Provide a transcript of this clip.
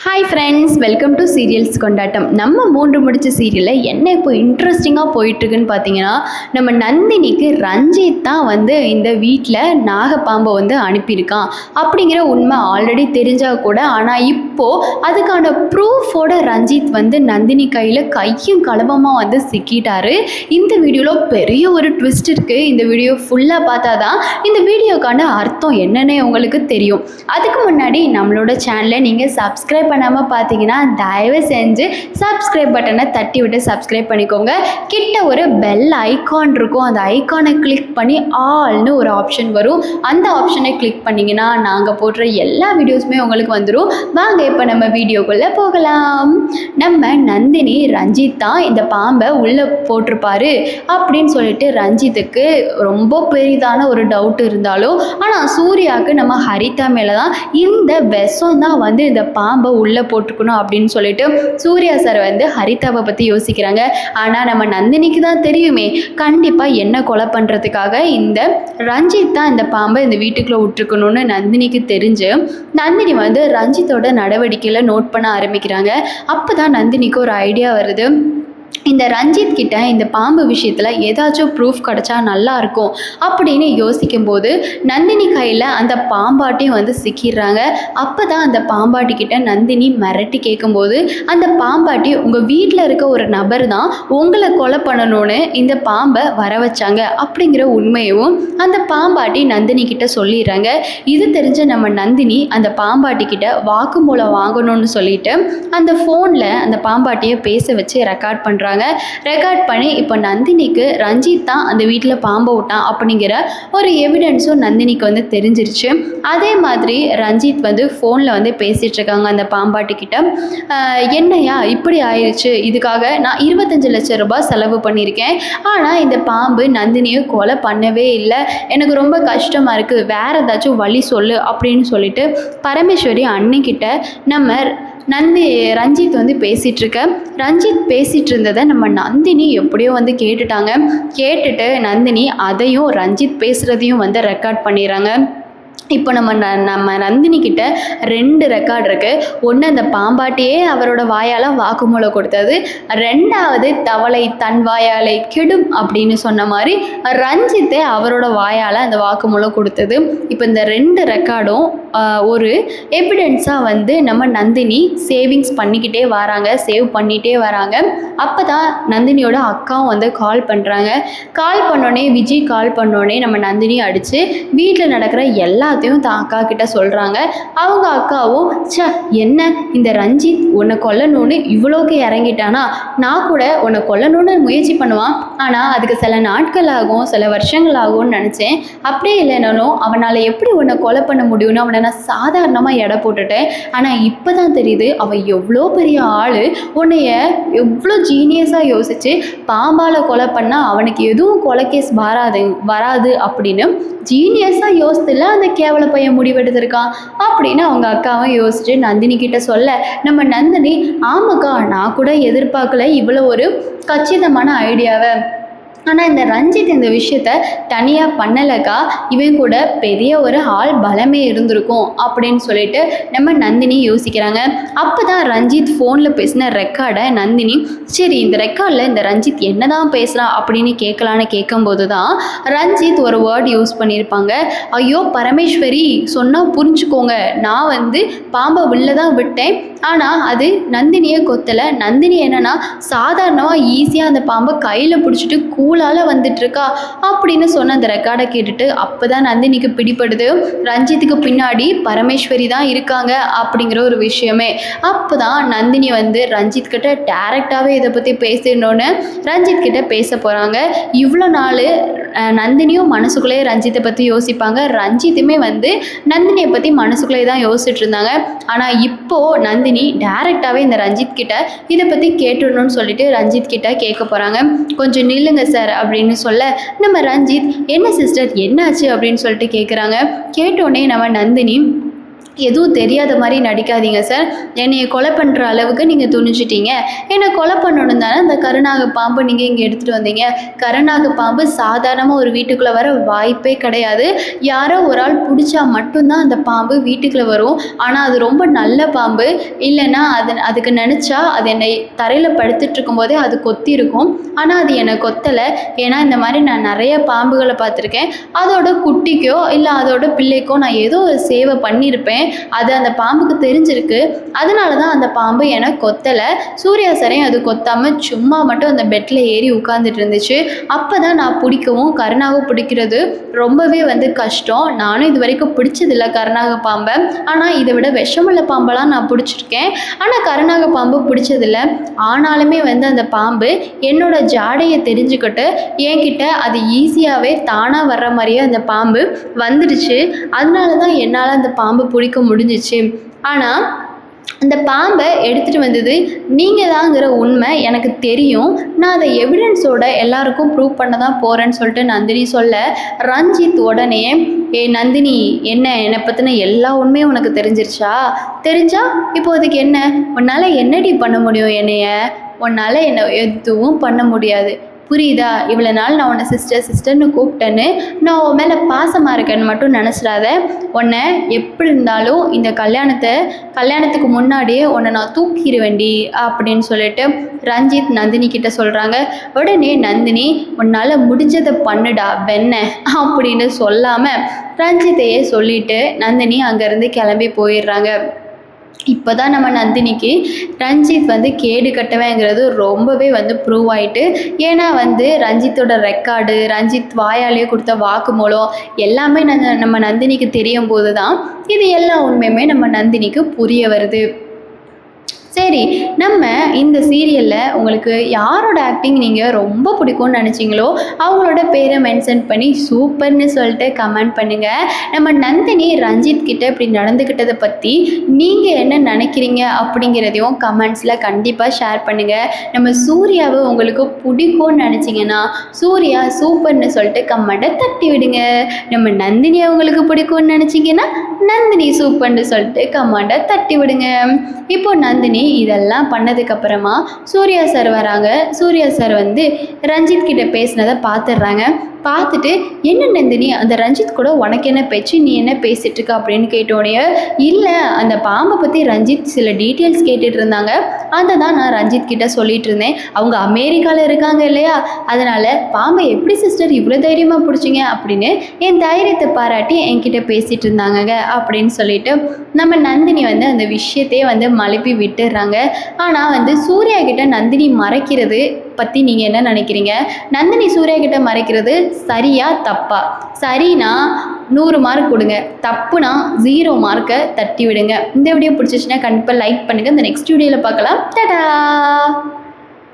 Hi friends, welcome to serials கொண்டாட்டம். நம்ம மூன்று முடிச்ச சீரியலில் என்ன இப்போ இன்ட்ரெஸ்டிங்காக போயிட்டுருக்குன்னு பார்த்தீங்கன்னா, நம்ம நந்தினிக்கு ரஞ்சித் தான் இந்த வீட்டில் நாகப்பாம்பை அனுப்பியிருக்கான் அப்படிங்கிற உண்மை ஆல்ரெடி தெரிஞ்சால் கூட, ஆனால் இப்போது அதுக்கான ப்ரூஃபோட ரஞ்சித் நந்தினி கையில் கையும் களவமாக சிக்கிட்டாரு. இந்த வீடியோவில் பெரிய ஒரு ட்விஸ்ட் இருக்குது. இந்த வீடியோ ஃபுல்லாக பார்த்தா தான் இந்த வீடியோக்கான அர்த்தம் என்னென்னு உங்களுக்கு தெரியும். அதுக்கு முன்னாடி நம்மளோட சேனலை நீங்கள் சப்ஸ்கிரைப் பண்ணாமல் பார்த்தீங்கன்னா தயவு செஞ்சு சப்ஸ்கிரைப் பட்டனை தட்டி விட்டு சப்ஸ்கிரைப் பண்ணிக்கோங்க. கிட்ட ஒரு பெல் ஐக்கான் இருக்கும், அந்த ஐக்கானை கிளிக் பண்ணி ஆல்னு ஒரு ஆப்ஷன் வரும். அந்த ஆப்ஷனை கிளிக் பண்ணிங்கன்னா நாங்கள் போடுற எல்லா வீடியோஸுமே உங்களுக்கு வந்துடும். வாங்க இப்போ நம்ம வீடியோக்குள்ளே போகலாம். நம்ம நந்தினி ரஞ்சித் தான் இந்த பாம்பை உள்ளே போட்டிருப்பாரு அப்படின்னு சொல்லிட்டு ரஞ்சித்துக்கு ரொம்ப பெரிதான ஒரு டவுட் இருந்தாலும், ஆனால் சூர்யாவுக்கு நம்ம ஹரிதா மேலே தான் இந்த விஷம் தான் இந்த பாம்பை உள்ளே போட்டுக்கணும் அப்படின்னு சொல்லிட்டு சூர்யா சார் ஹரிதாவை பற்றி யோசிக்கிறாங்க. ஆனால் நம்ம நந்தினிக்கு தான் தெரியுமே, கண்டிப்பாக என்ன கொலை பண்ணுறதுக்காக இந்த ரஞ்சித் தான் இந்த பாம்பை இந்த வீட்டுக்குள்ளே விட்டுருக்கணும்னு நந்தினிக்கு தெரிஞ்சு நந்தினி ரஞ்சித்தோட நடவடிக்கையில் நோட் பண்ண ஆரம்பிக்கிறாங்க. அப்போ தான் நந்தினிக்கு ஒரு ஐடியா வருது. இந்த ரஞ்சித் கிட்ட இந்த பாம்பு விஷயத்தில் ஏதாச்சும் ப்ரூஃப் கிடச்சா நல்லாயிருக்கும் அப்படின்னு யோசிக்கும்போது நந்தினி கையில் அந்த பாம்பாட்டியும் சிக்கிடுறாங்க. அப்போ தான் அந்த பாம்பாட்டி கிட்ட நந்தினி மிரட்டி கேட்கும்போது, அந்த பாம்பாட்டி உங்கள் வீட்டில் இருக்க ஒரு நபர் தான் உங்களை கொலை பண்ணணும்னு இந்த பாம்பை வர வச்சாங்க அப்படிங்கிற உண்மையும் அந்த பாம்பாட்டி நந்தினி கிட்ட சொல்லிடுறாங்க. இது தெரிஞ்ச நம்ம நந்தினி அந்த பாம்பாட்டி கிட்ட வாக்குமூலம் வாங்கணும்னு சொல்லிட்டு அந்த ஃபோனில் அந்த பாம்பாட்டியை பேச வச்சு ரெக்கார்ட் பண்ணுறாங்க. ரெக்கார்ட் பண்ணி இப்போ நந்தினிக்கு ரஞ்சித் தான் அந்த வீட்டில் பாம்பை விட்டான் அப்படிங்கிற ஒரு எவிடன்ஸும் நந்தினிக்கு தெரிஞ்சிருச்சு. அதே மாதிரி ரஞ்சித் ஃபோனில் பேசிகிட்டு இருக்காங்க அந்த பாம்பாட்டி கிட்ட. என்னையா இப்படி ஆயிடுச்சு, இதுக்காக நான் 25 லட்சம் ரூபாய் செலவு பண்ணியிருக்கேன், ஆனால் இந்த பாம்பு நந்தினியை கொலை பண்ணவே இல்லை, எனக்கு ரொம்ப கஷ்டமாக இருக்குது, வேறு ஏதாச்சும் வழி சொல்லு அப்படின்னு சொல்லிட்டு பரமேஸ்வரி அன்னிக்கிட்ட நம்ம ரஞ்சித் பேசிகிட்ருக்க. ரஞ்சித் பேசிகிட்டு இருந்ததை நம்ம நந்தினி எப்படியோ கேட்டுட்டாங்க. கேட்டுட்டு நந்தினி அதையும் ரஞ்சித் பேசுகிறதையும் ரெக்கார்ட் பண்ணிடுறாங்க. இப்போ நம்ம நந்தினி கிட்ட 2 ரெக்கார்டு இருக்குது. ஒன்று அந்த பாம்பாட்டியே அவரோட வாயால் வாக்குமூலம் கொடுத்தது, 2வது தவளை தன் வாயாலை கெடும் அப்படின்னு சொன்ன மாதிரி ரஞ்சித்தே அவரோட வாயால் அந்த வாக்குமூலம் கொடுத்தது. இப்போ இந்த 2 ரெக்கார்டும் ஒரு எவிடென்ஸாக நம்ம நந்தினி சேவிங்ஸ் பண்ணிக்கிட்டே வராங்க, சேவ் பண்ணிகிட்டே வராங்க. அப்போ தான் நந்தினியோட அக்காவும் கால் பண்ணுறாங்க. கால் பண்ணோடனே விஜய் கால் பண்ணோடனே நம்ம நந்தினி அடித்து வீட்டில் நடக்கிற எல்லாத்தையும் தான் அக்கா கிட்ட சொல்கிறாங்க. அவங்க அக்காவும் என்ன இந்த ரஞ்சித் உன்னை கொல்லணும்னு இவ்வளோக்கு இறங்கிட்டானா, நான் கூட உன்னை கொல்லணும்னு முயற்சி பண்ணுவான், ஆனால் அதுக்கு சில நாட்கள் ஆகும், சில வருஷங்கள் ஆகும்னு நினச்சேன். அப்படியே இல்லைனாலும் அவனால் எப்படி உன்னை கொலை பண்ண முடியும்னு அவனை நான் சாதாரணமாக எடை போட்டுட்டேன். ஆனால் இப்போ தான் தெரியுது அவன் எவ்வளோ பெரிய ஆள், உன்னைய எவ்வளோ ஜீனியஸாக யோசித்து பாம்பால் கொலை பண்ணால் அவனுக்கு எதுவும் கொலை கேஸ் வராது அப்படின்னு ஜீனியஸாக யோசித்துல அந்த கேவல பையன் முடிவெடுத்திருக்கான் அப்படின்னு அவங்க அக்காவும் யோசிச்சு நந்தினி கிட்ட சொல்ல, நம்ம நந்தினி ஆமாக்கா நான் கூட எதிர்பார்க்கல இவ்வளோ ஒரு கச்சிதமான ஐடியாவை, ஆனால் இந்த ரஞ்சித் இந்த விஷயத்த தனியாக பண்ணலைக்கா, இவன் கூட பெரிய ஒரு ஆள் பலமே இருந்திருக்கும் அப்படின்னு சொல்லிட்டு நம்ம நந்தினி யோசிக்கிறாங்க. அப்போ தான் ரஞ்சித் ஃபோனில் பேசின ரெக்கார்டை நந்தினி சரி இந்த ரெக்கார்டில் இந்த ரஞ்சித் என்ன தான் பேசுகிறான் அப்படின்னு கேட்கலான்னு கேட்கும்போது தான் ரஞ்சித் ஒரு வேர்ட் யூஸ் பண்ணியிருப்பாங்க. ஐயோ பரமேஸ்வரி சொன்னால் புரிஞ்சுக்கோங்க, நான் பாம்பை உள்ள தான் விட்டேன், ஆனால் அது நந்தினியை கொத்தலை, நந்தினி என்னன்னா சாதாரணமாக ஈஸியாக அந்த பாம்பை கையில் பிடிச்சிட்டு கூலால் வந்துட்டுருக்கா அப்படின்னு சொன்ன அந்த ரெக்கார்டை கேட்டுட்டு அப்போ தான் நந்தினிக்கு பிடிப்படுது ரஞ்சித்துக்கு பின்னாடி பரமேஸ்வரி தான் இருக்காங்க அப்படிங்கிற ஒரு விஷயமே. அப்போ தான் நந்தினி ரஞ்சித் கிட்ட டேரெக்டாகவே இதை பற்றி பேசிடணுன்னு ரஞ்சித் கிட்ட பேச போகிறாங்க. இவ்வளோ நாள் நந்தினியும் மனசுக்குள்ளேயே ரஞ்சித்தை பற்றி யோசிப்பாங்க, ரஞ்சித்துமே நந்தினியை பற்றி மனசுக்குள்ளேயே தான் யோசிச்சுட்டு இருந்தாங்க. ஆனால் இப்போது நந்தினி டேரெக்டாகவே இந்த ரஞ்சித் கிட்ட இதை பற்றி கேட்டுடணும்னு சொல்லிட்டு ரஞ்சித் கிட்ட கேட்க போகிறாங்க. கொஞ்சம் நில்லுங்க சார் அப்படின்னு சொல்ல நம்ம ரஞ்சித் என்ன சிஸ்டர் என்னாச்சு அப்படின்னு சொல்லிட்டு கேட்குறாங்க. கேட்டோடனே நம்ம நந்தினி எதுவும் தெரியாத மாதிரி நடிக்காதீங்க சார். என்னைய கொலை பண்ணுற அளவுக்கு நீங்கள் துணிஞ்சிட்டீங்க. என்னை கொலை பண்ணணும் தானே அந்த கருநாக பாம்பு நீங்கள் இங்கே எடுத்துகிட்டு வந்தீங்க. கருநாக பாம்பு சாதாரணமாக ஒரு வீட்டுக்குள்ளே வர வாய்ப்பே கிடையாது. யாரோ ஒரு ஆள் பிடிச்சா மட்டும்தான் அந்த பாம்பு வீட்டுக்குள்ளே வரும். ஆனால் அது ரொம்ப நல்ல பாம்பு. இல்லைன்னா அதுக்கு நினச்சா அது என்னை தரையில் படுத்துட்டு இருக்கும்போதே அது கொத்திருக்கும். ஆனால் அது என்னை கொத்தலை. ஏன்னா இந்த மாதிரி நான் நிறைய பாம்புகளை பார்த்துருக்கேன். அதோட குட்டிக்கோ இல்லை அதோட பிள்ளைக்கோ நான் ஏதோ ஒரு சேவை பண்ணியிருப்பேன். அது அந்த பாம்புக்கு தெரிஞ்சிருக்கு. அதனால தான் அந்த பாம்பு என்னை கொத்தலை. சூர்யா சாரையும் அது கொத்தாமல் சும்மா மட்டும் அந்த பெட்டில் ஏறி உட்காந்துட்டு இருந்துச்சு. அப்போ தான் நான் பிடிக்கவும், கருநாக பிடிக்கிறது ரொம்பவே கஷ்டம். நானும் இது வரைக்கும் பிடிச்சதில்லை கருநாக பாம்பை. ஆனால் இதை விட விஷமுள்ள பாம்பெல்லாம் நான் பிடிச்சிருக்கேன். ஆனால் கருநாக பாம்பு பிடிச்சதில்லை. ஆனாலுமே அந்த பாம்பு என்னோட ஜாடையை தெரிஞ்சுக்கிட்டு என்கிட்ட அது ஈஸியாகவே தானாக வர்ற மாதிரியே அந்த பாம்பு வந்துடுச்சு. அதனால தான் என்னால் அந்த பாம்பு பிடிக்க முடிஞ்சிச்சு. ஆனால் அந்த பாம்பை எடுத்துகிட்டு வந்தது நீங்கள் தாங்கிற உண்மை எனக்கு தெரியும். நான் அதை எவிடன்ஸோட எல்லாருக்கும் ப்ரூவ் பண்ண தான் போகிறேன்னு சொல்லிட்டு நந்தினி சொல்ல, ரஞ்சித் உடனே நந்தினி என்னை பற்றின எல்லா உண்மையும் உனக்கு தெரிஞ்சிருச்சா? தெரிஞ்சா இப்போ அதுக்கு என்ன? உன்னால் என்னடி பண்ண முடியும்? உன்னால் என்னை எதுவும் பண்ண முடியாது, புரியுதா? இவ்வளோ நாள் நான் உன்னை சிஸ்டர்னு கூப்பிட்டேன்னு நான் உன் மேலே பாசமாக இருக்கேன்னு மட்டும் நினச்சிடாத. உன்னை எப்படி இருந்தாலும் இந்த கல்யாணத்துக்கு முன்னாடியே உன்னை நான் தூக்கிடுவேண்டி அப்படின்னு சொல்லிட்டு ரஞ்சித் நந்தினி கிட்ட சொல்கிறாங்க. உடனே நந்தினி உன்னால் முடிஞ்சதை பண்ணுடா வெண்ண அப்படின்னு சொல்லாமல் ரஞ்சித்தையே சொல்லிவிட்டு நந்தினி அங்கேருந்து கிளம்பி போயிடுறாங்க. இப்போ தான் நம்ம நந்தினிக்கு ரஞ்சித் கேடு கட்டவேங்கிறது ரொம்பவே ப்ரூவ் ஆகிட்டு. ஏன்னா ரஞ்சித்தோட ரெக்கார்டு, ரஞ்சித் வாயாலேயே கொடுத்த வாக்குமூலம் எல்லாமே நம்ம நந்தினிக்கு தெரியும் போது தான் இது எல்லா உண்மையுமே நம்ம நந்தினிக்கு புரிய வருது. சரி, நம்ம இந்த சீரியலில் உங்களுக்கு யாரோட ஆக்டிங் நீங்கள் ரொம்ப பிடிக்கும்னு நினச்சிங்களோ அவங்களோட பேரை மென்ஷன் பண்ணி சூப்பர்னு சொல்லிட்டு கமெண்ட் பண்ணுங்கள். நம்ம நந்தினி ரஞ்சித் கிட்ட இப்படி நடந்துக்கிட்டதை பற்றி நீங்கள் என்ன நினைக்கிறீங்க அப்படிங்கிறதையும் கமெண்ட்ஸில் கண்டிப்பாக ஷேர் பண்ணுங்கள். நம்ம சூர்யாவை உங்களுக்கு பிடிக்கும்னு நினச்சிங்கன்னா சூர்யா சூப்பர்னு சொல்லிட்டு கமெண்ட்டை தட்டி விடுங்க. நம்ம நந்தினியை உங்களுக்கு பிடிக்கும்னு நினச்சிங்கன்னா நந்தினி சூப்பர்னு சொல்லிட்டு கமெண்ட்டை தட்டி விடுங்க. இப்போ நந்தினி இதெல்லாம் பண்ணதுக்கப்புறமா சூர்யா சார் வராங்க. சூர்யா சார் ரஞ்சித் கிட்ட பேசினதை பார்த்துட்டு என்ன நந்தினி அந்த ரஞ்சித் கூட உனக்கு என்ன பேச்சு, நீ என்ன பேசிகிட்டு இருக்க அப்படின்னு கேட்டோடனே, இல்லை அந்த பாம்பை பற்றி ரஞ்சித் சில டீட்டெயில்ஸ் கேட்டுட்டு இருந்தாங்க, அதை தான் நான் ரஞ்சித் கிட்ட சொல்லிட்டு இருந்தேன். அவங்க அமெரிக்காவில் இருக்காங்க இல்லையா, அதனால் பாம்பை எப்படி சிஸ்டர் இவ்வளோ தைரியமாக பிடிச்சிங்க அப்படின்னு என் தைரியத்தை பாராட்டி என்கிட்ட பேசிகிட்டு இருந்தாங்க அப்படின்னு சொல்லிட்டு நம்ம நந்தினி அந்த விஷயத்தையே மழுப்பி விட்டுடுறாங்க. ஆனால் சூர்யா கிட்ட நந்தினி மறைக்கிறது பற்றி நீங்கள் என்ன நினைக்கிறீங்க? நந்தினி சூர்யா கிட்ட மறைக்கிறது சரியா தப்பா? சரினா 100 மார்க் கொடுங்க, தப்புனா 0 மார்க்கை தட்டி விடுங்க. இந்த வீடியோ பிடிச்சிச்சுன்னா கண்டிப்பாக லைக் பண்ணுங்கள். இந்த நெக்ஸ்ட் வீடியோவில் பார்க்கலாம். டாடா.